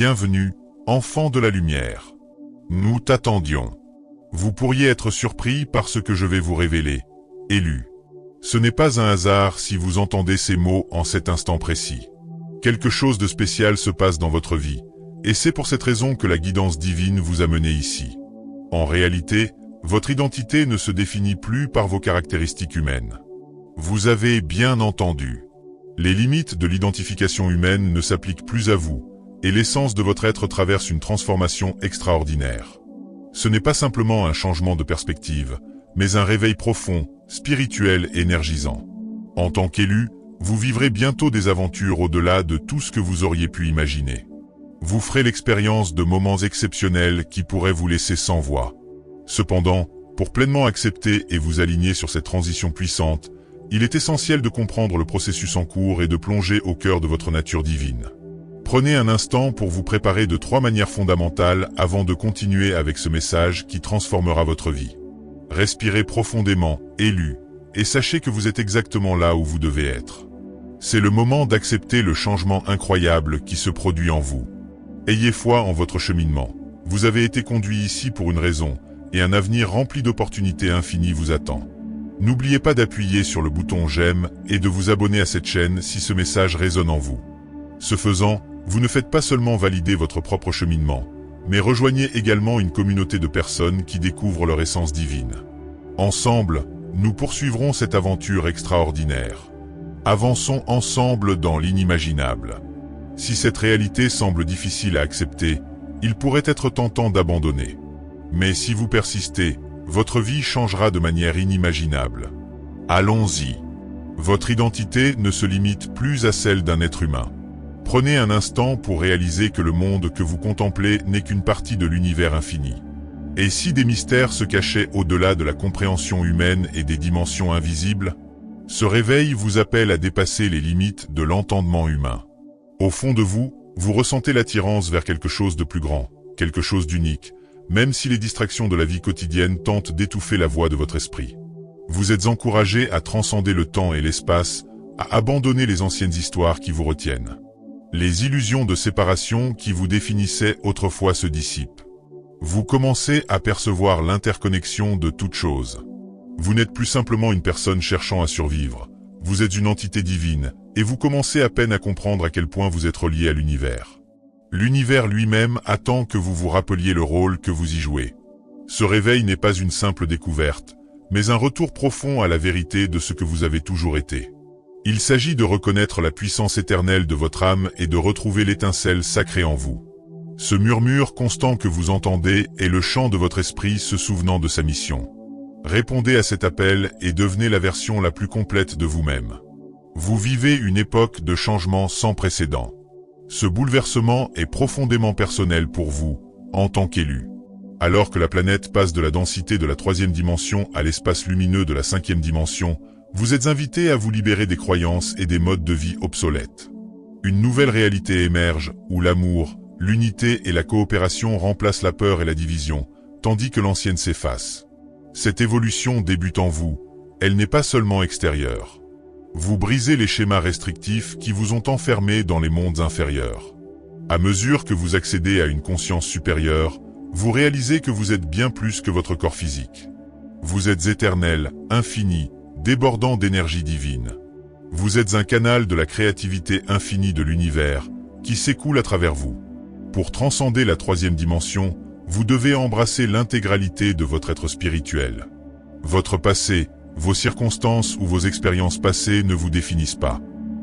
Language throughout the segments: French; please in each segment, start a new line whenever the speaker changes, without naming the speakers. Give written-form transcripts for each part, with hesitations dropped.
Bienvenue, enfant de la lumière. Nous t'attendions. Vous pourriez être surpris par ce que je vais vous révéler, élu. Ce n'est pas un hasard si vous entendez ces mots en cet instant précis. Quelque chose de spécial se passe dans votre vie, et c'est pour cette raison que la guidance divine vous a mené ici. En réalité, votre identité ne se définit plus par vos caractéristiques humaines. Vous avez bien entendu. Les limites de l'identification humaine ne s'appliquent plus à vous, et l'essence de votre être traverse une transformation extraordinaire. Ce n'est pas simplement un changement de perspective, mais un réveil profond, spirituel et énergisant. En tant qu'élu, vous vivrez bientôt des aventures au-delà de tout ce que vous auriez pu imaginer. Vous ferez l'expérience de moments exceptionnels qui pourraient vous laisser sans voix. Cependant, pour pleinement accepter et vous aligner sur cette transition puissante, il est essentiel de comprendre le processus en cours et de plonger au cœur de votre nature divine. Prenez un instant pour vous préparer de 3 manières fondamentales avant de continuer avec ce message qui transformera votre vie. Respirez profondément, élu, et sachez que vous êtes exactement là où vous devez être. C'est le moment d'accepter le changement incroyable qui se produit en vous. Ayez foi en votre cheminement. Vous avez été conduit ici pour une raison, et un avenir rempli d'opportunités infinies vous attend. N'oubliez pas d'appuyer sur le bouton j'aime et de vous abonner à cette chaîne si ce message résonne en vous. Ce faisant, vous ne faites pas seulement valider votre propre cheminement, mais rejoignez également une communauté de personnes qui découvrent leur essence divine. Ensemble, nous poursuivrons cette aventure extraordinaire. Avançons ensemble dans l'inimaginable. Si cette réalité semble difficile à accepter, il pourrait être tentant d'abandonner. Mais si vous persistez, votre vie changera de manière inimaginable. Allons-y. Votre identité ne se limite plus à celle d'un être humain. Prenez un instant pour réaliser que le monde que vous contemplez n'est qu'une partie de l'univers infini. Et si des mystères se cachaient au-delà de la compréhension humaine et des dimensions invisibles? Ce réveil vous appelle à dépasser les limites de l'entendement humain. Au fond de vous, vous ressentez l'attirance vers quelque chose de plus grand, quelque chose d'unique, même si les distractions de la vie quotidienne tentent d'étouffer la voix de votre esprit. Vous êtes encouragé à transcender le temps et l'espace, à abandonner les anciennes histoires qui vous retiennent. Les illusions de séparation qui vous définissaient autrefois se dissipent. Vous commencez à percevoir l'interconnexion de toutes choses. Vous n'êtes plus simplement une personne cherchant à survivre, vous êtes une entité divine, et vous commencez à peine à comprendre à quel point vous êtes relié à l'univers. L'univers lui-même attend que vous vous rappeliez le rôle que vous y jouez. Ce réveil n'est pas une simple découverte, mais un retour profond à la vérité de ce que vous avez toujours été. Il s'agit de reconnaître la puissance éternelle de votre âme et de retrouver l'étincelle sacrée en vous. Ce murmure constant que vous entendez est le chant de votre esprit se souvenant de sa mission. Répondez à cet appel et devenez la version la plus complète de vous-même. Vous vivez une époque de changement sans précédent. Ce bouleversement est profondément personnel pour vous, en tant qu'élu. Alors que la planète passe de la densité de la 3e dimension à l'espace lumineux de la 5e dimension, vous êtes invité à vous libérer des croyances et des modes de vie obsolètes. Une nouvelle réalité émerge, où l'amour, l'unité et la coopération remplacent la peur et la division, tandis que l'ancienne s'efface. Cette évolution débute en vous, elle n'est pas seulement extérieure. Vous brisez les schémas restrictifs qui vous ont enfermé dans les mondes inférieurs. À mesure que vous accédez à une conscience supérieure, vous réalisez que vous êtes bien plus que votre corps physique. Vous êtes éternel, infini, débordant d'énergie divine. Vous êtes un canal de la créativité infinie de l'univers, qui s'écoule à travers vous. Pour transcender la 3e dimension, vous devez embrasser l'intégralité de votre être spirituel. Votre passé, vos circonstances ou vos expériences passées ne vous définissent pas.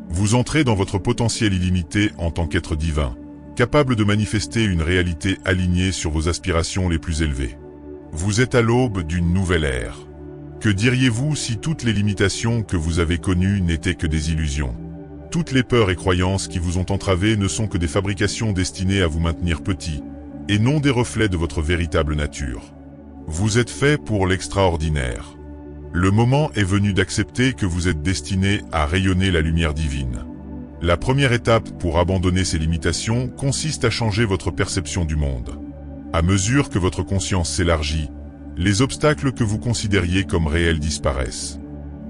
Vous entrez dans votre potentiel illimité en tant qu'être divin, capable de manifester une réalité alignée sur vos aspirations les plus élevées. Vous êtes à l'aube d'une nouvelle ère. Que diriez-vous si toutes les limitations que vous avez connues n'étaient que des illusions? Toutes les peurs et croyances qui vous ont entravé ne sont que des fabrications destinées à vous maintenir petit, et non des reflets de votre véritable nature. Vous êtes fait pour l'extraordinaire. Le moment est venu d'accepter que vous êtes destiné à rayonner la lumière divine. La première étape pour abandonner ces limitations consiste à changer votre perception du monde. À mesure que votre conscience s'élargit, les obstacles que vous considériez comme réels disparaissent.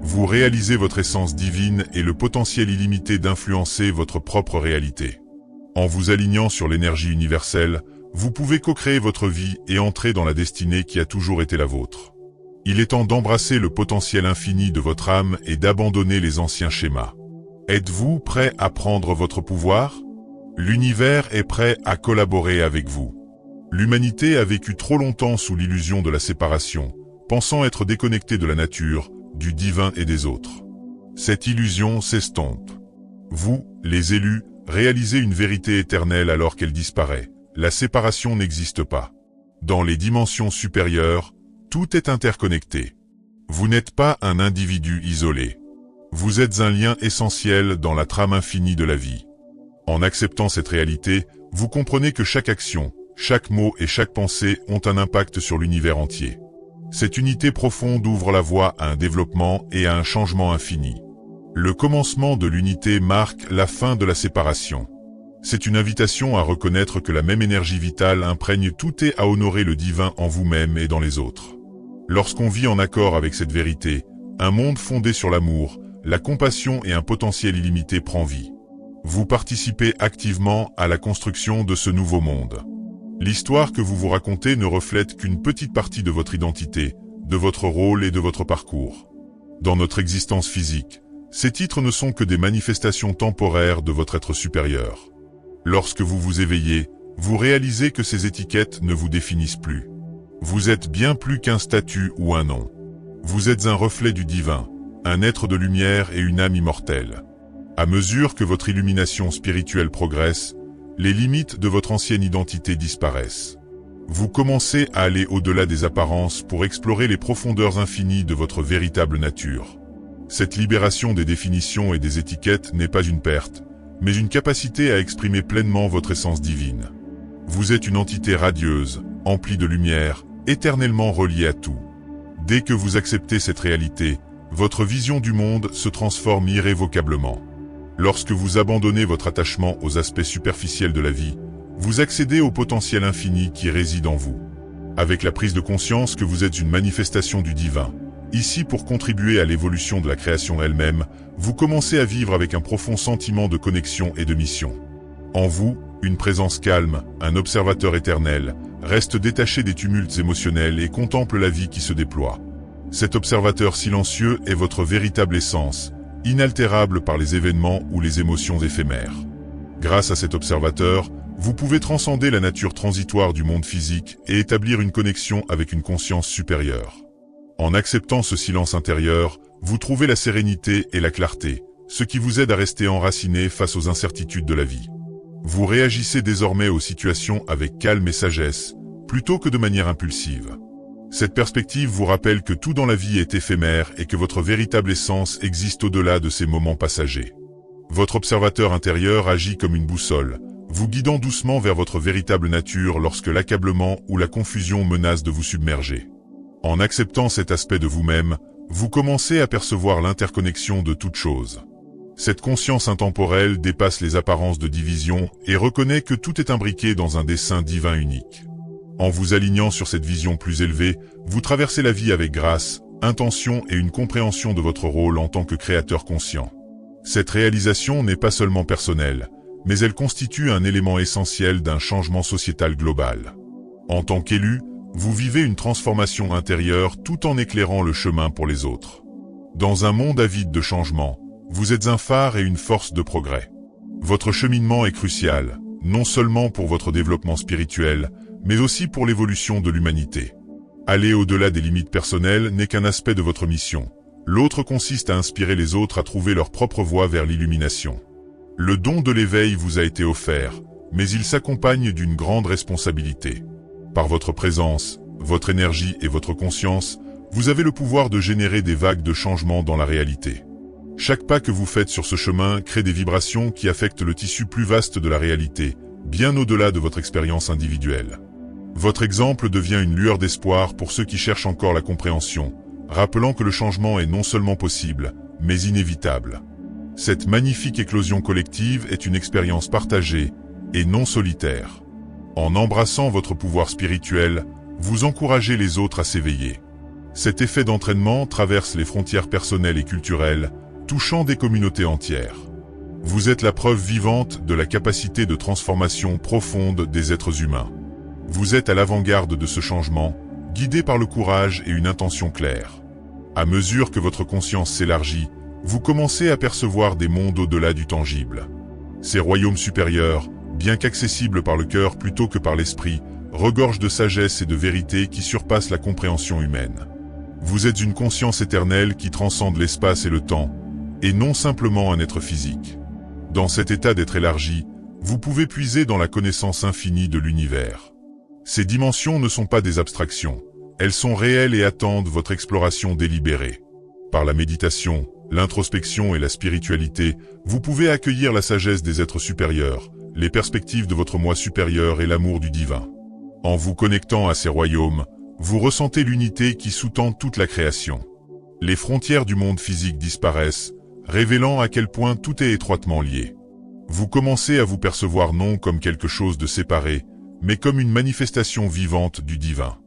Vous réalisez votre essence divine et le potentiel illimité d'influencer votre propre réalité. En vous alignant sur l'énergie universelle, vous pouvez co-créer votre vie et entrer dans la destinée qui a toujours été la vôtre. Il est temps d'embrasser le potentiel infini de votre âme et d'abandonner les anciens schémas. Êtes-vous prêt à prendre votre pouvoir? L'univers est prêt à collaborer avec vous. L'humanité a vécu trop longtemps sous l'illusion de la séparation, pensant être déconnectée de la nature, du divin et des autres. Cette illusion s'estompe. Vous, les élus, réalisez une vérité éternelle alors qu'elle disparaît. La séparation n'existe pas. Dans les dimensions supérieures, tout est interconnecté. Vous n'êtes pas un individu isolé. Vous êtes un lien essentiel dans la trame infinie de la vie. En acceptant cette réalité, vous comprenez que chaque action, chaque mot et chaque pensée ont un impact sur l'univers entier. Cette unité profonde ouvre la voie à un développement et à un changement infini. Le commencement de l'unité marque la fin de la séparation. C'est une invitation à reconnaître que la même énergie vitale imprègne tout et à honorer le divin en vous-même et dans les autres. Lorsqu'on vit en accord avec cette vérité, un monde fondé sur l'amour, la compassion et un potentiel illimité prend vie. Vous participez activement à la construction de ce nouveau monde. L'histoire que vous vous racontez ne reflète qu'une petite partie de votre identité, de votre rôle et de votre parcours. Dans notre existence physique, ces titres ne sont que des manifestations temporaires de votre être supérieur. Lorsque vous vous éveillez, vous réalisez que ces étiquettes ne vous définissent plus. Vous êtes bien plus qu'un statut ou un nom. Vous êtes un reflet du divin, un être de lumière et une âme immortelle. À mesure que votre illumination spirituelle progresse, les limites de votre ancienne identité disparaissent. Vous commencez à aller au-delà des apparences pour explorer les profondeurs infinies de votre véritable nature. Cette libération des définitions et des étiquettes n'est pas une perte, mais une capacité à exprimer pleinement votre essence divine. Vous êtes une entité radieuse, emplie de lumière, éternellement reliée à tout. Dès que vous acceptez cette réalité, votre vision du monde se transforme irrévocablement. Lorsque vous abandonnez votre attachement aux aspects superficiels de la vie, vous accédez au potentiel infini qui réside en vous. Avec la prise de conscience que vous êtes une manifestation du divin, ici pour contribuer à l'évolution de la création elle-même, vous commencez à vivre avec un profond sentiment de connexion et de mission. En vous, une présence calme, un observateur éternel, reste détaché des tumultes émotionnels et contemple la vie qui se déploie. Cet observateur silencieux est votre véritable essence, inaltérable par les événements ou les émotions éphémères. Grâce à cet observateur, vous pouvez transcender la nature transitoire du monde physique et établir une connexion avec une conscience supérieure. En acceptant ce silence intérieur, vous trouvez la sérénité et la clarté, ce qui vous aide à rester enraciné face aux incertitudes de la vie. Vous réagissez désormais aux situations avec calme et sagesse, plutôt que de manière impulsive. Cette perspective vous rappelle que tout dans la vie est éphémère et que votre véritable essence existe au-delà de ces moments passagers. Votre observateur intérieur agit comme une boussole, vous guidant doucement vers votre véritable nature lorsque l'accablement ou la confusion menace de vous submerger. En acceptant cet aspect de vous-même, vous commencez à percevoir l'interconnexion de toutes choses. Cette conscience intemporelle dépasse les apparences de division et reconnaît que tout est imbriqué dans un dessein divin unique. En vous alignant sur cette vision plus élevée, vous traversez la vie avec grâce, intention et une compréhension de votre rôle en tant que créateur conscient. Cette réalisation n'est pas seulement personnelle, mais elle constitue un élément essentiel d'un changement sociétal global. En tant qu'élu, vous vivez une transformation intérieure tout en éclairant le chemin pour les autres. Dans un monde avide de changement, vous êtes un phare et une force de progrès. Votre cheminement est crucial, non seulement pour votre développement spirituel, mais aussi pour l'évolution de l'humanité. Aller au-delà des limites personnelles n'est qu'un aspect de votre mission. L'autre consiste à inspirer les autres à trouver leur propre voie vers l'illumination. Le don de l'éveil vous a été offert, mais il s'accompagne d'une grande responsabilité. Par votre présence, votre énergie et votre conscience, vous avez le pouvoir de générer des vagues de changement dans la réalité. Chaque pas que vous faites sur ce chemin crée des vibrations qui affectent le tissu plus vaste de la réalité, bien au-delà de votre expérience individuelle. Votre exemple devient une lueur d'espoir pour ceux qui cherchent encore la compréhension, rappelant que le changement est non seulement possible, mais inévitable. Cette magnifique éclosion collective est une expérience partagée, et non solitaire. En embrassant votre pouvoir spirituel, vous encouragez les autres à s'éveiller. Cet effet d'entraînement traverse les frontières personnelles et culturelles, touchant des communautés entières. Vous êtes la preuve vivante de la capacité de transformation profonde des êtres humains. Vous êtes à l'avant-garde de ce changement, guidé par le courage et une intention claire. À mesure que votre conscience s'élargit, vous commencez à percevoir des mondes au-delà du tangible. Ces royaumes supérieurs, bien qu'accessibles par le cœur plutôt que par l'esprit, regorgent de sagesse et de vérité qui surpassent la compréhension humaine. Vous êtes une conscience éternelle qui transcende l'espace et le temps, et non simplement un être physique. Dans cet état d'être élargi, vous pouvez puiser dans la connaissance infinie de l'univers. Ces dimensions ne sont pas des abstractions, elles sont réelles et attendent votre exploration délibérée. Par la méditation, l'introspection et la spiritualité, vous pouvez accueillir la sagesse des êtres supérieurs, les perspectives de votre moi supérieur et l'amour du divin. En vous connectant à ces royaumes, vous ressentez l'unité qui sous-tend toute la création. Les frontières du monde physique disparaissent, révélant à quel point tout est étroitement lié. Vous commencez à vous percevoir non comme quelque chose de séparé, mais comme une manifestation vivante du divin.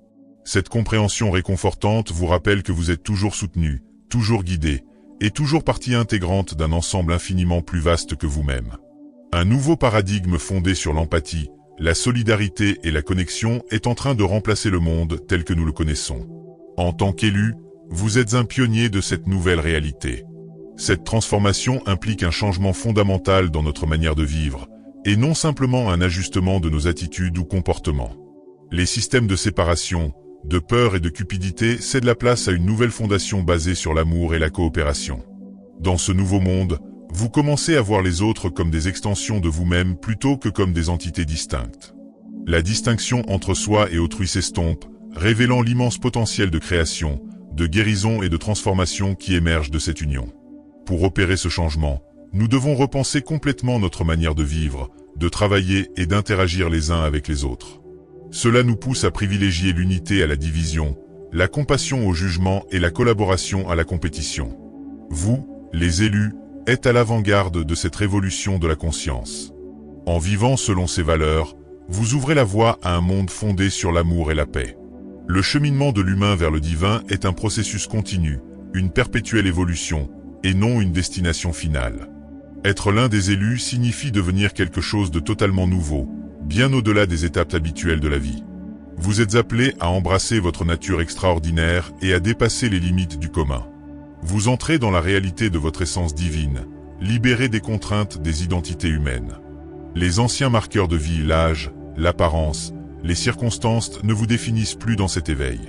Cette compréhension réconfortante vous rappelle que vous êtes toujours soutenu, toujours guidé, et toujours partie intégrante d'un ensemble infiniment plus vaste que vous-même. Un nouveau paradigme fondé sur l'empathie, la solidarité et la connexion est en train de remplacer le monde tel que nous le connaissons. En tant qu'élu, vous êtes un pionnier de cette nouvelle réalité. Cette transformation implique un changement fondamental dans notre manière de vivre, et non simplement un ajustement de nos attitudes ou comportements. Les systèmes de séparation, de peur et de cupidité cèdent la place à une nouvelle fondation basée sur l'amour et la coopération. Dans ce nouveau monde, vous commencez à voir les autres comme des extensions de vous-même plutôt que comme des entités distinctes. La distinction entre soi et autrui s'estompe, révélant l'immense potentiel de création, de guérison et de transformation qui émerge de cette union. Pour opérer ce changement, nous devons repenser complètement notre manière de vivre, de travailler et d'interagir les uns avec les autres. Cela nous pousse à privilégier l'unité à la division, la compassion au jugement et la collaboration à la compétition. Vous, les élus, êtes à l'avant-garde de cette révolution de la conscience. En vivant selon ces valeurs, vous ouvrez la voie à un monde fondé sur l'amour et la paix. Le cheminement de l'humain vers le divin est un processus continu, une perpétuelle évolution, et non une destination finale. Être l'un des élus signifie devenir quelque chose de totalement nouveau, bien au-delà des étapes habituelles de la vie. Vous êtes appelé à embrasser votre nature extraordinaire et à dépasser les limites du commun. Vous entrez dans la réalité de votre essence divine, libéré des contraintes des identités humaines. Les anciens marqueurs de vie, l'âge, l'apparence, les circonstances ne vous définissent plus dans cet éveil.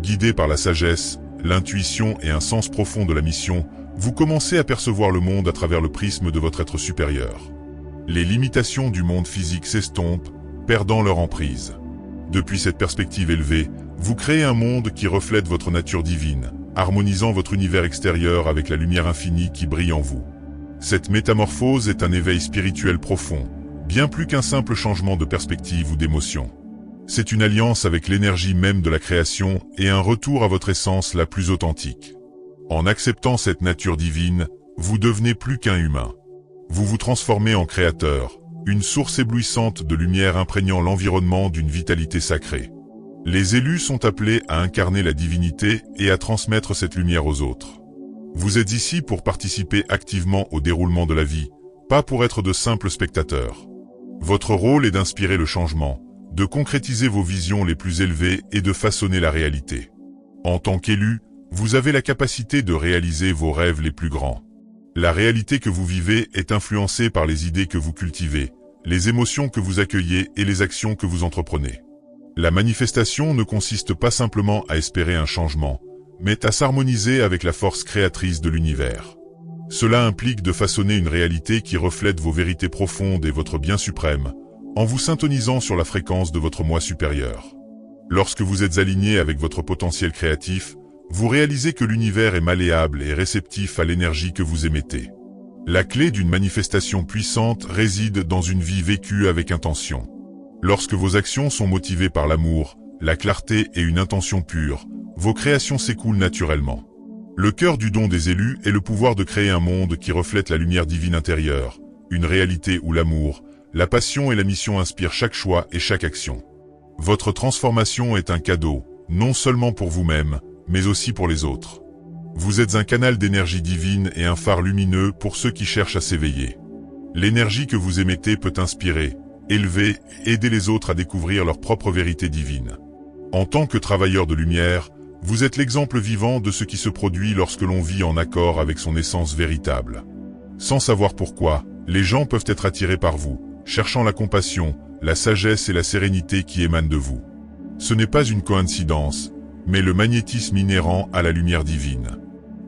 Guidé par la sagesse, l'intuition et un sens profond de la mission, vous commencez à percevoir le monde à travers le prisme de votre être supérieur. Les limitations du monde physique s'estompent, perdant leur emprise. Depuis cette perspective élevée, vous créez un monde qui reflète votre nature divine, harmonisant votre univers extérieur avec la lumière infinie qui brille en vous. Cette métamorphose est un éveil spirituel profond, bien plus qu'un simple changement de perspective ou d'émotion. C'est une alliance avec l'énergie même de la création et un retour à votre essence la plus authentique. En acceptant cette nature divine, vous devenez plus qu'un humain. Vous vous transformez en créateur, une source éblouissante de lumière imprégnant l'environnement d'une vitalité sacrée. Les élus sont appelés à incarner la divinité et à transmettre cette lumière aux autres. Vous êtes ici pour participer activement au déroulement de la vie, pas pour être de simples spectateurs. Votre rôle est d'inspirer le changement, de concrétiser vos visions les plus élevées et de façonner la réalité. En tant qu'élu, vous avez la capacité de réaliser vos rêves les plus grands. La réalité que vous vivez est influencée par les idées que vous cultivez, les émotions que vous accueillez et les actions que vous entreprenez. La manifestation ne consiste pas simplement à espérer un changement, mais à s'harmoniser avec la force créatrice de l'univers. Cela implique de façonner une réalité qui reflète vos vérités profondes et votre bien suprême, en vous syntonisant sur la fréquence de votre moi supérieur. Lorsque vous êtes aligné avec votre potentiel créatif, vous réalisez que l'univers est malléable et réceptif à l'énergie que vous émettez. La clé d'une manifestation puissante réside dans une vie vécue avec intention. Lorsque vos actions sont motivées par l'amour, la clarté et une intention pure, vos créations s'écoulent naturellement. Le cœur du don des élus est le pouvoir de créer un monde qui reflète la lumière divine intérieure, une réalité où l'amour, la passion et la mission inspirent chaque choix et chaque action. Votre transformation est un cadeau, non seulement pour vous-même, mais aussi pour les autres. Vous êtes un canal d'énergie divine et un phare lumineux pour ceux qui cherchent à s'éveiller. L'énergie que vous émettez peut inspirer, élever, aider les autres à découvrir leur propre vérité divine. En tant que travailleur de lumière, vous êtes l'exemple vivant de ce qui se produit lorsque l'on vit en accord avec son essence véritable. Sans savoir pourquoi, les gens peuvent être attirés par vous, cherchant la compassion, la sagesse et la sérénité qui émanent de vous. Ce n'est pas une coïncidence, mais le magnétisme inhérent à la lumière divine.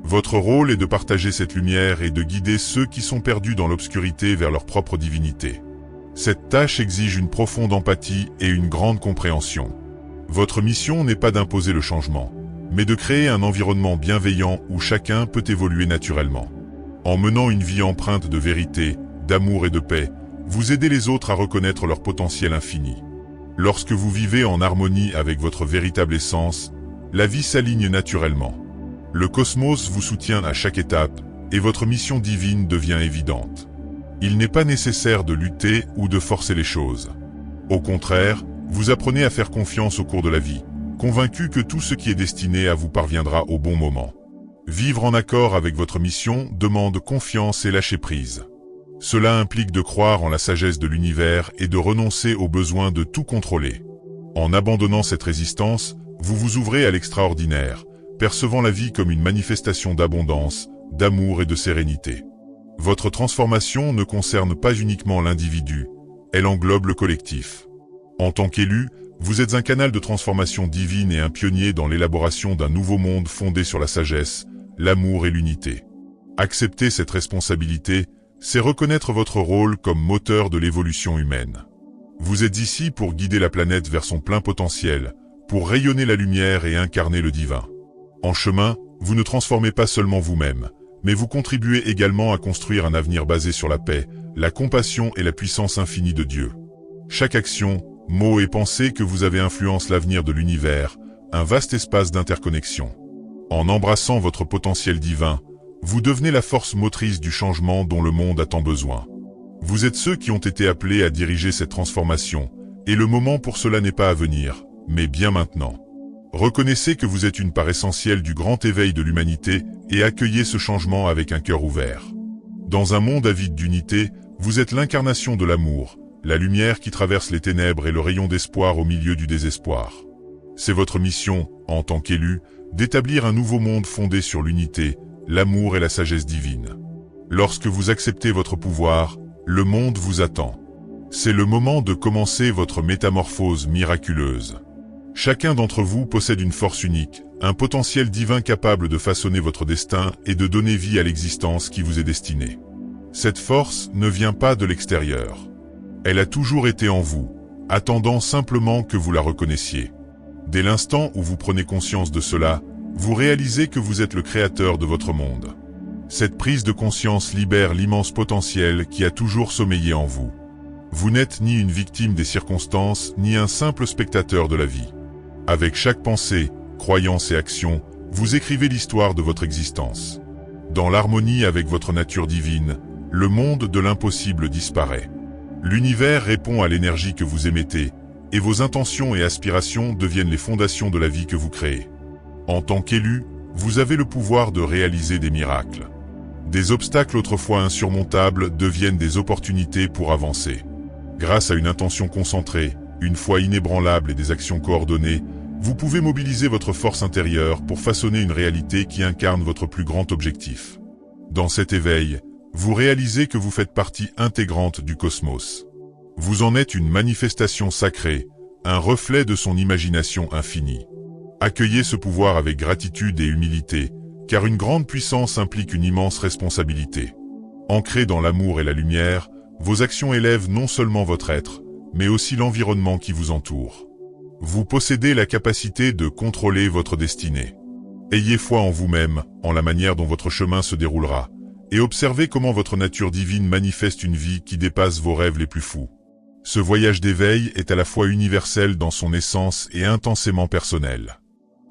Votre rôle est de partager cette lumière et de guider ceux qui sont perdus dans l'obscurité vers leur propre divinité. Cette tâche exige une profonde empathie et une grande compréhension. Votre mission n'est pas d'imposer le changement, mais de créer un environnement bienveillant où chacun peut évoluer naturellement. En menant une vie empreinte de vérité, d'amour et de paix, vous aidez les autres à reconnaître leur potentiel infini. Lorsque vous vivez en harmonie avec votre véritable essence, la vie s'aligne naturellement. Le cosmos vous soutient à chaque étape, et votre mission divine devient évidente. Il n'est pas nécessaire de lutter ou de forcer les choses. Au contraire, vous apprenez à faire confiance au cours de la vie, convaincu que tout ce qui est destiné à vous parviendra au bon moment. Vivre en accord avec votre mission demande confiance et lâcher prise. Cela implique de croire en la sagesse de l'univers et de renoncer au besoin de tout contrôler. En abandonnant cette résistance, vous vous ouvrez à l'extraordinaire, percevant la vie comme une manifestation d'abondance, d'amour et de sérénité. Votre transformation ne concerne pas uniquement l'individu, elle englobe le collectif. En tant qu'élu, vous êtes un canal de transformation divine et un pionnier dans l'élaboration d'un nouveau monde fondé sur la sagesse, l'amour et l'unité. Accepter cette responsabilité, c'est reconnaître votre rôle comme moteur de l'évolution humaine. Vous êtes ici pour guider la planète vers son plein potentiel, pour rayonner la lumière et incarner le divin. En chemin, vous ne transformez pas seulement vous-même, mais vous contribuez également à construire un avenir basé sur la paix, la compassion et la puissance infinie de Dieu. Chaque action, mot et pensée que vous avez influence l'avenir de l'univers, un vaste espace d'interconnexion. En embrassant votre potentiel divin, vous devenez la force motrice du changement dont le monde a tant besoin. Vous êtes ceux qui ont été appelés à diriger cette transformation, et le moment pour cela n'est pas à venir, mais bien maintenant. Reconnaissez que vous êtes une part essentielle du grand éveil de l'humanité et accueillez ce changement avec un cœur ouvert. Dans un monde avide d'unité, vous êtes l'incarnation de l'amour, la lumière qui traverse les ténèbres et le rayon d'espoir au milieu du désespoir. C'est votre mission, en tant qu'élu, d'établir un nouveau monde fondé sur l'unité, l'amour et la sagesse divine. Lorsque vous acceptez votre pouvoir, le monde vous attend. C'est le moment de commencer votre métamorphose miraculeuse. Chacun d'entre vous possède une force unique, un potentiel divin capable de façonner votre destin et de donner vie à l'existence qui vous est destinée. Cette force ne vient pas de l'extérieur. Elle a toujours été en vous, attendant simplement que vous la reconnaissiez. Dès l'instant où vous prenez conscience de cela, vous réalisez que vous êtes le créateur de votre monde. Cette prise de conscience libère l'immense potentiel qui a toujours sommeillé en vous. Vous n'êtes ni une victime des circonstances, ni un simple spectateur de la vie. Avec chaque pensée, croyance et action, vous écrivez l'histoire de votre existence. Dans l'harmonie avec votre nature divine, le monde de l'impossible disparaît. L'univers répond à l'énergie que vous émettez, et vos intentions et aspirations deviennent les fondations de la vie que vous créez. En tant qu'élu, vous avez le pouvoir de réaliser des miracles. Des obstacles autrefois insurmontables deviennent des opportunités pour avancer. Grâce à une intention concentrée, une foi inébranlable et des actions coordonnées, vous pouvez mobiliser votre force intérieure pour façonner une réalité qui incarne votre plus grand objectif. Dans cet éveil, vous réalisez que vous faites partie intégrante du cosmos. Vous en êtes une manifestation sacrée, un reflet de son imagination infinie. Accueillez ce pouvoir avec gratitude et humilité, car une grande puissance implique une immense responsabilité. Ancrés dans l'amour et la lumière, vos actions élèvent non seulement votre être, mais aussi l'environnement qui vous entoure. Vous possédez la capacité de contrôler votre destinée. Ayez foi en vous-même, en la manière dont votre chemin se déroulera, et observez comment votre nature divine manifeste une vie qui dépasse vos rêves les plus fous. Ce voyage d'éveil est à la fois universel dans son essence et intensément personnel.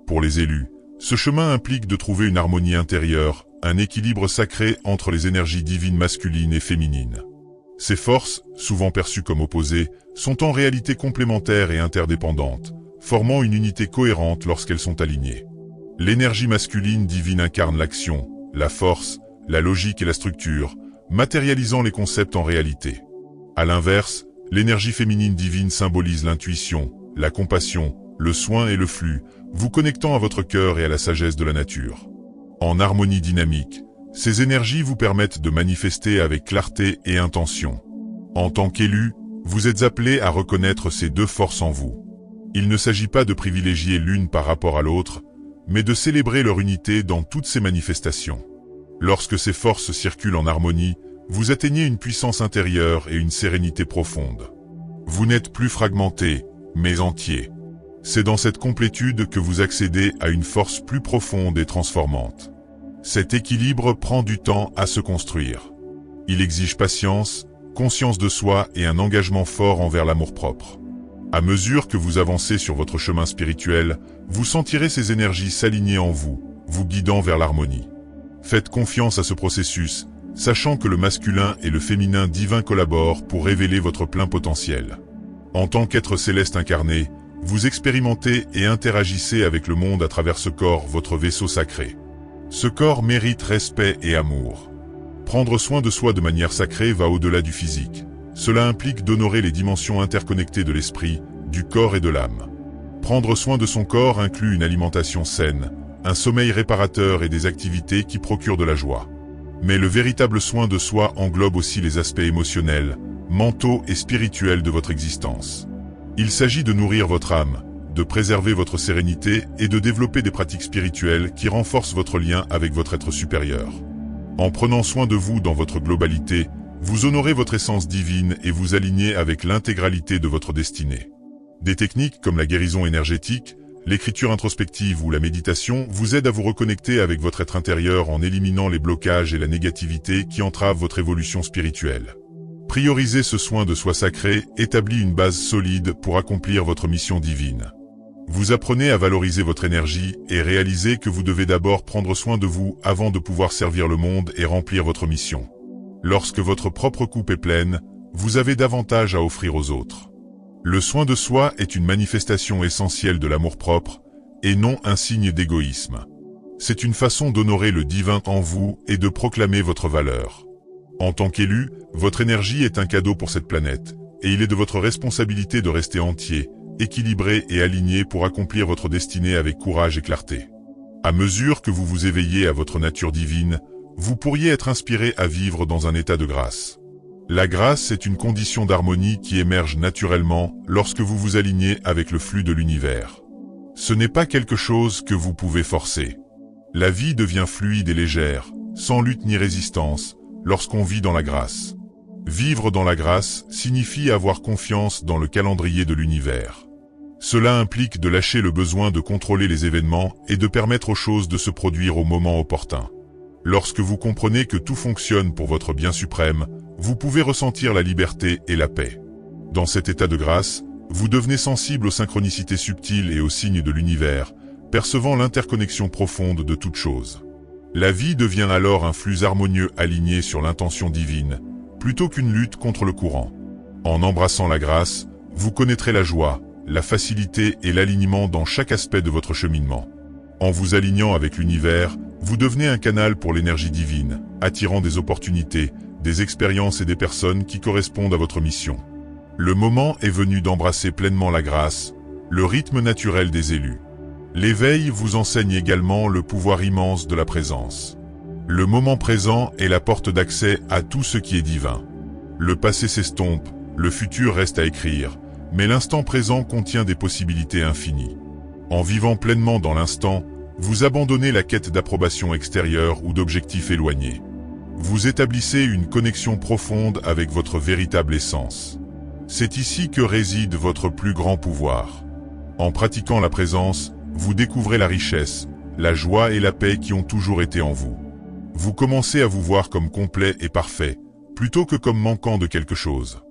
Pour les élus, ce chemin implique de trouver une harmonie intérieure, un équilibre sacré entre les énergies divines masculines et féminines. Ces forces, souvent perçues comme opposées, sont en réalité complémentaires et interdépendantes, formant une unité cohérente lorsqu'elles sont alignées. L'énergie masculine divine incarne l'action, la force, la logique et la structure, matérialisant les concepts en réalité. À l'inverse, l'énergie féminine divine symbolise l'intuition, la compassion, le soin et le flux, vous connectant à votre cœur et à la sagesse de la nature. En harmonie dynamique, ces énergies vous permettent de manifester avec clarté et intention. En tant qu'élu, vous êtes appelé à reconnaître ces deux forces en vous. Il ne s'agit pas de privilégier l'une par rapport à l'autre, mais de célébrer leur unité dans toutes ces manifestations. Lorsque ces forces circulent en harmonie, vous atteignez une puissance intérieure et une sérénité profonde. Vous n'êtes plus fragmenté, mais entier. C'est dans cette complétude que vous accédez à une force plus profonde et transformante. Cet équilibre prend du temps à se construire. Il exige patience, conscience de soi et un engagement fort envers l'amour-propre. À mesure que vous avancez sur votre chemin spirituel, vous sentirez ces énergies s'aligner en vous, vous guidant vers l'harmonie. Faites confiance à ce processus, sachant que le masculin et le féminin divin collaborent pour révéler votre plein potentiel. En tant qu'être céleste incarné, vous expérimentez et interagissez avec le monde à travers ce corps, votre vaisseau sacré. Ce corps mérite respect et amour. Prendre soin de soi de manière sacrée va au-delà du physique. Cela implique d'honorer les dimensions interconnectées de l'esprit, du corps et de l'âme. Prendre soin de son corps inclut une alimentation saine, un sommeil réparateur et des activités qui procurent de la joie. Mais le véritable soin de soi englobe aussi les aspects émotionnels, mentaux et spirituels de votre existence. Il s'agit de nourrir votre âme, de préserver votre sérénité et de développer des pratiques spirituelles qui renforcent votre lien avec votre être supérieur. En prenant soin de vous dans votre globalité, vous honorez votre essence divine et vous alignez avec l'intégralité de votre destinée. Des techniques comme la guérison énergétique, l'écriture introspective ou la méditation vous aident à vous reconnecter avec votre être intérieur en éliminant les blocages et la négativité qui entravent votre évolution spirituelle. Prioriser ce soin de soi sacré établit une base solide pour accomplir votre mission divine. Vous apprenez à valoriser votre énergie et réalisez que vous devez d'abord prendre soin de vous avant de pouvoir servir le monde et remplir votre mission. Lorsque votre propre coupe est pleine, vous avez davantage à offrir aux autres. Le soin de soi est une manifestation essentielle de l'amour-propre, et non un signe d'égoïsme. C'est une façon d'honorer le divin en vous et de proclamer votre valeur. En tant qu'élu, votre énergie est un cadeau pour cette planète, et il est de votre responsabilité de rester entier, équilibré et aligné pour accomplir votre destinée avec courage et clarté. À mesure que vous vous éveillez à votre nature divine, vous pourriez être inspiré à vivre dans un état de grâce. La grâce est une condition d'harmonie qui émerge naturellement lorsque vous vous alignez avec le flux de l'univers. Ce n'est pas quelque chose que vous pouvez forcer. La vie devient fluide et légère, sans lutte ni résistance, lorsqu'on vit dans la grâce. Vivre dans la grâce signifie avoir confiance dans le calendrier de l'univers. Cela implique de lâcher le besoin de contrôler les événements et de permettre aux choses de se produire au moment opportun. Lorsque vous comprenez que tout fonctionne pour votre bien suprême, vous pouvez ressentir la liberté et la paix. Dans cet état de grâce, vous devenez sensible aux synchronicités subtiles et aux signes de l'univers, percevant l'interconnexion profonde de toutes choses. La vie devient alors un flux harmonieux aligné sur l'intention divine, plutôt qu'une lutte contre le courant. En embrassant la grâce, vous connaîtrez la joie, la facilité et l'alignement dans chaque aspect de votre cheminement. En vous alignant avec l'univers, vous devenez un canal pour l'énergie divine, attirant des opportunités, des expériences et des personnes qui correspondent à votre mission. Le moment est venu d'embrasser pleinement la grâce, le rythme naturel des élus. L'éveil vous enseigne également le pouvoir immense de la présence. Le moment présent est la porte d'accès à tout ce qui est divin. Le passé s'estompe, le futur reste à écrire, mais l'instant présent contient des possibilités infinies. En vivant pleinement dans l'instant, vous abandonnez la quête d'approbation extérieure ou d'objectifs éloignés. Vous établissez une connexion profonde avec votre véritable essence. C'est ici que réside votre plus grand pouvoir. En pratiquant la présence, vous découvrez la richesse, la joie et la paix qui ont toujours été en vous. Vous commencez à vous voir comme complet et parfait, plutôt que comme manquant de quelque chose.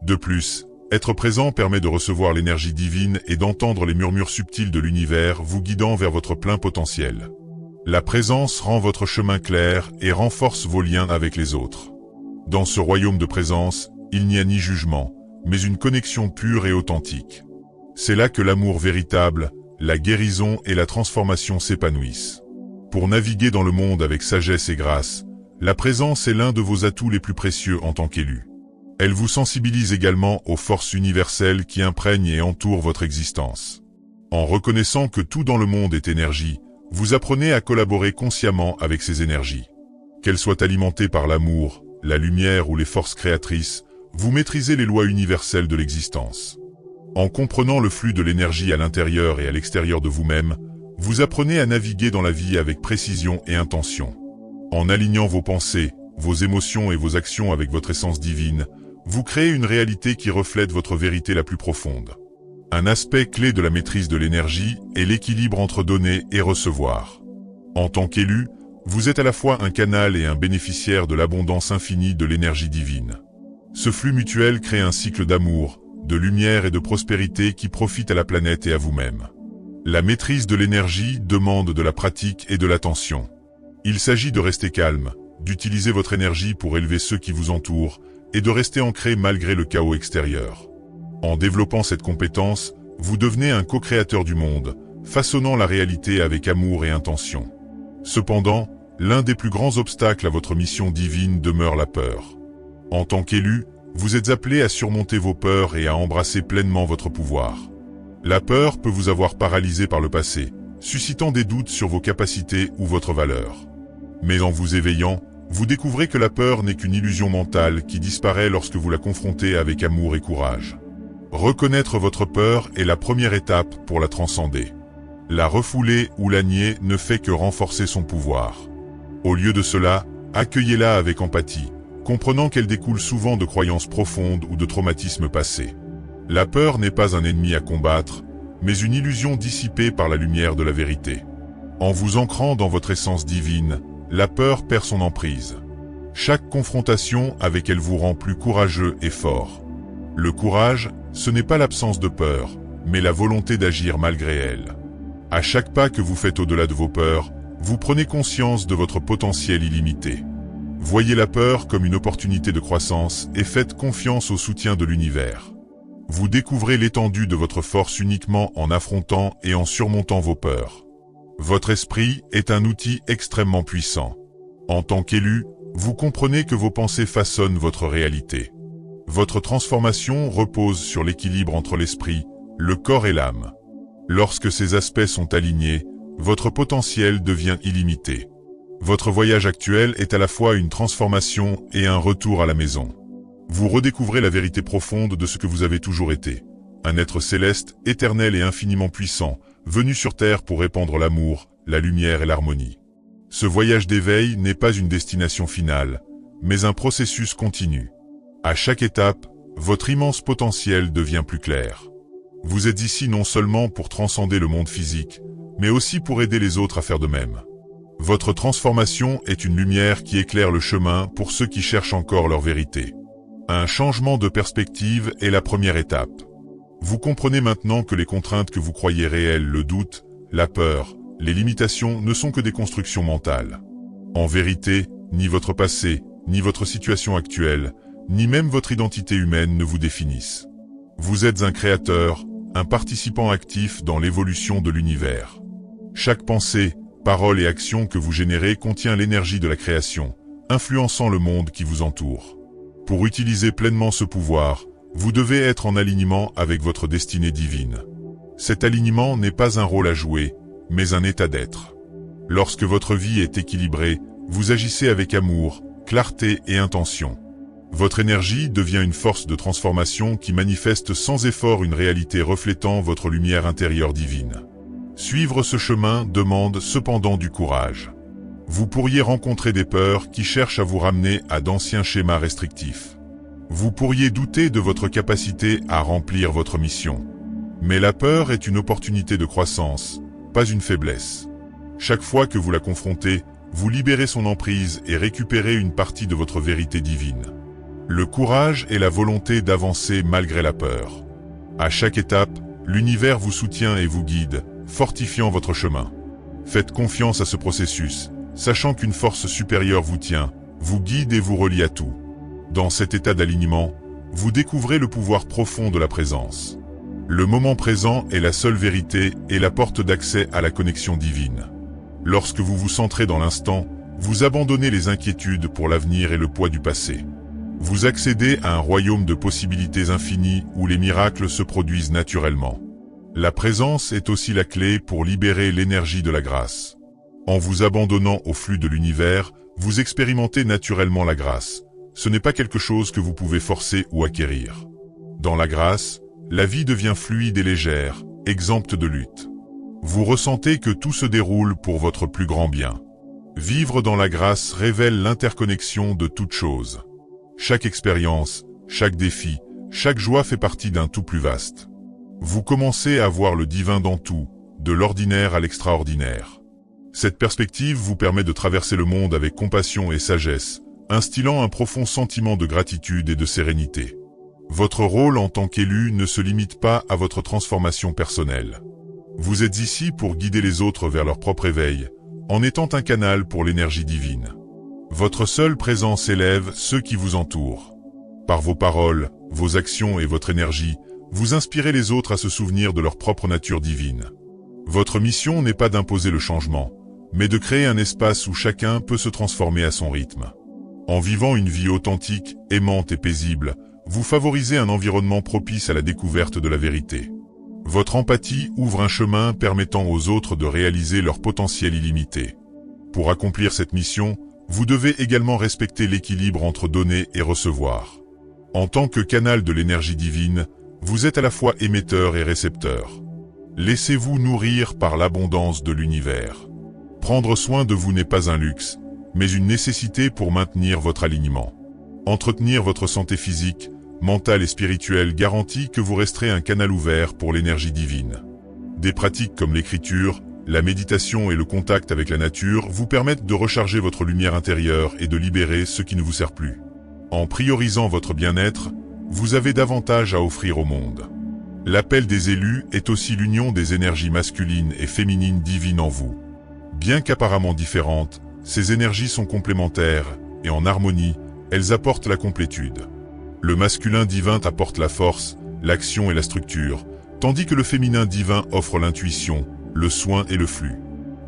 De plus, être présent permet de recevoir l'énergie divine et d'entendre les murmures subtils de l'univers vous guidant vers votre plein potentiel. La présence rend votre chemin clair et renforce vos liens avec les autres. Dans ce royaume de présence, il n'y a ni jugement, mais une connexion pure et authentique. C'est là que l'amour véritable, la guérison et la transformation s'épanouissent. Pour naviguer dans le monde avec sagesse et grâce, La présence est l'un de vos atouts les plus précieux en tant qu'élu. Elle vous sensibilise également aux forces universelles qui imprègnent et entourent votre existence. En reconnaissant que tout dans le monde est énergie, vous apprenez à collaborer consciemment avec ces énergies. Qu'elles soient alimentées par l'amour, la lumière ou les forces créatrices, vous maîtrisez les lois universelles de l'existence. En comprenant le flux de l'énergie à l'intérieur et à l'extérieur de vous-même, vous apprenez à naviguer dans la vie avec précision et intention. En alignant vos pensées, vos émotions et vos actions avec votre essence divine, vous créez une réalité qui reflète votre vérité la plus profonde. Un aspect clé de la maîtrise de l'énergie est l'équilibre entre donner et recevoir. En tant qu'élu, vous êtes à la fois un canal et un bénéficiaire de l'abondance infinie de l'énergie divine. Ce flux mutuel crée un cycle d'amour, de lumière et de prospérité qui profite à la planète et à vous-même. La maîtrise de l'énergie demande de la pratique et de l'attention. Il s'agit de rester calme, d'utiliser votre énergie pour élever ceux qui vous entourent et de rester ancré malgré le chaos extérieur. En développant cette compétence, vous devenez un co-créateur du monde, façonnant la réalité avec amour et intention. Cependant, l'un des plus grands obstacles à votre mission divine demeure la peur. En tant qu'élu, vous êtes appelé à surmonter vos peurs et à embrasser pleinement votre pouvoir. La peur peut vous avoir paralysé par le passé, suscitant des doutes sur vos capacités ou votre valeur. Mais en vous éveillant, vous découvrez que la peur n'est qu'une illusion mentale qui disparaît lorsque vous la confrontez avec amour et courage. Reconnaître votre peur est la première étape pour la transcender. La refouler ou la nier ne fait que renforcer son pouvoir. Au lieu de cela, accueillez-la avec empathie, comprenant qu'elle découle souvent de croyances profondes ou de traumatismes passés. La peur n'est pas un ennemi à combattre, mais une illusion dissipée par la lumière de la vérité. En vous ancrant dans votre essence divine, la peur perd son emprise. Chaque confrontation avec elle vous rend plus courageux et fort. Le courage, ce n'est pas l'absence de peur, mais la volonté d'agir malgré elle. À chaque pas que vous faites au-delà de vos peurs, vous prenez conscience de votre potentiel illimité. Voyez la peur comme une opportunité de croissance et faites confiance au soutien de l'univers. Vous découvrez l'étendue de votre force uniquement en affrontant et en surmontant vos peurs. Votre esprit est un outil extrêmement puissant. En tant qu'élu, vous comprenez que vos pensées façonnent votre réalité. Votre transformation repose sur l'équilibre entre l'esprit, le corps et l'âme. Lorsque ces aspects sont alignés, votre potentiel devient illimité. Votre voyage actuel est à la fois une transformation et un retour à la maison. Vous redécouvrez la vérité profonde de ce que vous avez toujours été. Un être céleste, éternel et infiniment puissant, venu sur Terre pour répandre l'amour, la lumière et l'harmonie. Ce voyage d'éveil n'est pas une destination finale, mais un processus continu. À chaque étape, votre immense potentiel devient plus clair. Vous êtes ici non seulement pour transcender le monde physique, mais aussi pour aider les autres à faire de même. Votre transformation est une lumière qui éclaire le chemin pour ceux qui cherchent encore leur vérité. Un changement de perspective est la première étape. Vous comprenez maintenant que les contraintes que vous croyez réelles, le doute, la peur, les limitations ne sont que des constructions mentales. En vérité, ni votre passé, ni votre situation actuelle, ni même votre identité humaine ne vous définissent. Vous êtes un créateur, un participant actif dans l'évolution de l'univers. Chaque pensée, parole et action que vous générez contient l'énergie de la création, influençant le monde qui vous entoure. Pour utiliser pleinement ce pouvoir, vous devez être en alignement avec votre destinée divine. Cet alignement n'est pas un rôle à jouer, mais un état d'être. Lorsque votre vie est équilibrée, vous agissez avec amour, clarté et intention. Votre énergie devient une force de transformation qui manifeste sans effort une réalité reflétant votre lumière intérieure divine. Suivre ce chemin demande cependant du courage. Vous pourriez rencontrer des peurs qui cherchent à vous ramener à d'anciens schémas restrictifs. Vous pourriez douter de votre capacité à remplir votre mission. Mais la peur est une opportunité de croissance, pas une faiblesse. Chaque fois que vous la confrontez, vous libérez son emprise et récupérez une partie de votre vérité divine. Le courage est la volonté d'avancer malgré la peur. À chaque étape, l'univers vous soutient et vous guide, fortifiant votre chemin. Faites confiance à ce processus, sachant qu'une force supérieure vous tient, vous guide et vous relie à tout. Dans cet état d'alignement, vous découvrez le pouvoir profond de la présence. Le moment présent est la seule vérité et la porte d'accès à la connexion divine. Lorsque vous vous centrez dans l'instant, Vous abandonnez les inquiétudes pour l'avenir et le poids du passé. Vous accédez à un royaume de possibilités infinies où les miracles se produisent naturellement. La présence est aussi la clé pour libérer l'énergie de la grâce. En vous abandonnant au flux de l'univers, vous expérimentez naturellement la grâce. Ce n'est pas quelque chose que vous pouvez forcer ou acquérir. Dans la grâce, la vie devient fluide et légère, exempte de lutte. Vous ressentez que tout se déroule pour votre plus grand bien. Vivre dans la grâce révèle l'interconnexion de toutes choses. Chaque expérience, chaque défi, chaque joie fait partie d'un tout plus vaste. Vous commencez à voir le divin dans tout, de l'ordinaire à l'extraordinaire. Cette perspective vous permet de traverser le monde avec compassion et sagesse, instillant un profond sentiment de gratitude et de sérénité. Votre rôle en tant qu'élu ne se limite pas à votre transformation personnelle. Vous êtes ici pour guider les autres vers leur propre éveil, en étant un canal pour l'énergie divine. Votre seule présence élève ceux qui vous entourent. Par vos paroles, vos actions et votre énergie, vous inspirez les autres à se souvenir de leur propre nature divine. Votre mission n'est pas d'imposer le changement, mais de créer un espace où chacun peut se transformer à son rythme. En vivant une vie authentique, aimante et paisible, vous favorisez un environnement propice à la découverte de la vérité. Votre empathie ouvre un chemin permettant aux autres de réaliser leur potentiel illimité. Pour accomplir cette mission, vous devez également respecter l'équilibre entre donner et recevoir. En tant que canal de l'énergie divine, vous êtes à la fois émetteur et récepteur. Laissez-vous nourrir par l'abondance de l'univers. Prendre soin de vous n'est pas un luxe, mais une nécessité pour maintenir votre alignement. Entretenir votre santé physique, mentale et spirituelle garantit que vous resterez un canal ouvert pour l'énergie divine. Des pratiques comme l'écriture, la méditation et le contact avec la nature vous permettent de recharger votre lumière intérieure et de libérer ce qui ne vous sert plus. En priorisant votre bien-être, vous avez davantage à offrir au monde. L'appel des élus est aussi l'union des énergies masculines et féminines divines en vous. Bien qu'apparemment différentes, ces énergies sont complémentaires, et en harmonie, elles apportent la complétude. Le masculin divin apporte la force, l'action et la structure, tandis que le féminin divin offre l'intuition, le soin et le flux.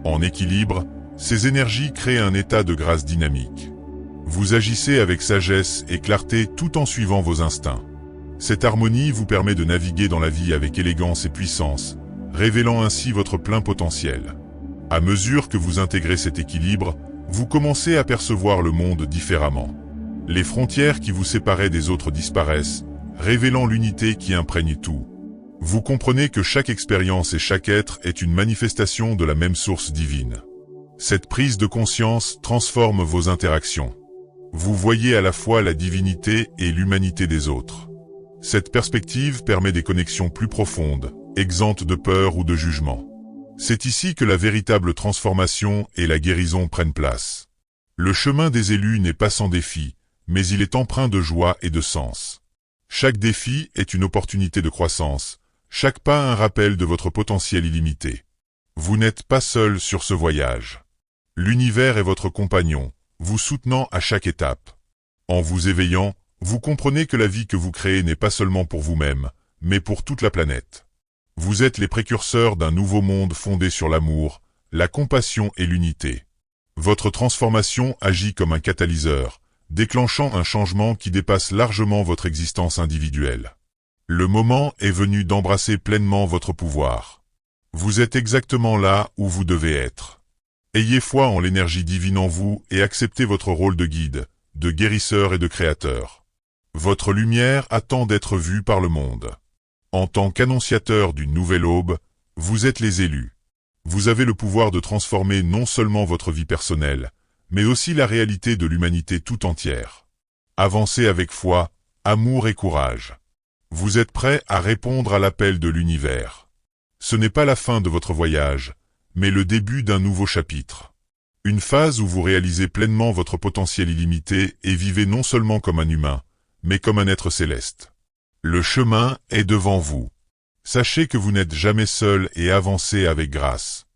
En équilibre, ces énergies créent un état de grâce dynamique. Vous agissez avec sagesse et clarté tout en suivant vos instincts. Cette harmonie vous permet de naviguer dans la vie avec élégance et puissance, révélant ainsi votre plein potentiel. À mesure que vous intégrez cet équilibre, vous commencez à percevoir le monde différemment. Les frontières qui vous séparaient des autres disparaissent, révélant l'unité qui imprègne tout. Vous comprenez que chaque expérience et chaque être est une manifestation de la même source divine. Cette prise de conscience transforme vos interactions. Vous voyez à la fois la divinité et l'humanité des autres. Cette perspective permet des connexions plus profondes, exemptes de peur ou de jugement. C'est ici que la véritable transformation et la guérison prennent place. Le chemin des élus n'est pas sans défi, mais il est empreint de joie et de sens. Chaque défi est une opportunité de croissance, chaque pas un rappel de votre potentiel illimité. Vous n'êtes pas seul sur ce voyage. L'univers est votre compagnon, vous soutenant à chaque étape. En vous éveillant, vous comprenez que la vie que vous créez n'est pas seulement pour vous-même, mais pour toute la planète. Vous êtes les précurseurs d'un nouveau monde fondé sur l'amour, la compassion et l'unité. Votre transformation agit comme un catalyseur, déclenchant un changement qui dépasse largement votre existence individuelle. Le moment est venu d'embrasser pleinement votre pouvoir. Vous êtes exactement là où vous devez être. Ayez foi en l'énergie divine en vous et acceptez votre rôle de guide, de guérisseur et de créateur. Votre lumière attend d'être vue par le monde. En tant qu'annonciateur d'une nouvelle aube, vous êtes les élus. Vous avez le pouvoir de transformer non seulement votre vie personnelle, mais aussi la réalité de l'humanité tout entière. Avancez avec foi, amour et courage. Vous êtes prêts à répondre à l'appel de l'univers. Ce n'est pas la fin de votre voyage, mais le début d'un nouveau chapitre. Une phase où vous réalisez pleinement votre potentiel illimité et vivez non seulement comme un humain, mais comme un être céleste. Le chemin est devant vous. Sachez que vous n'êtes jamais seul et avancez avec grâce.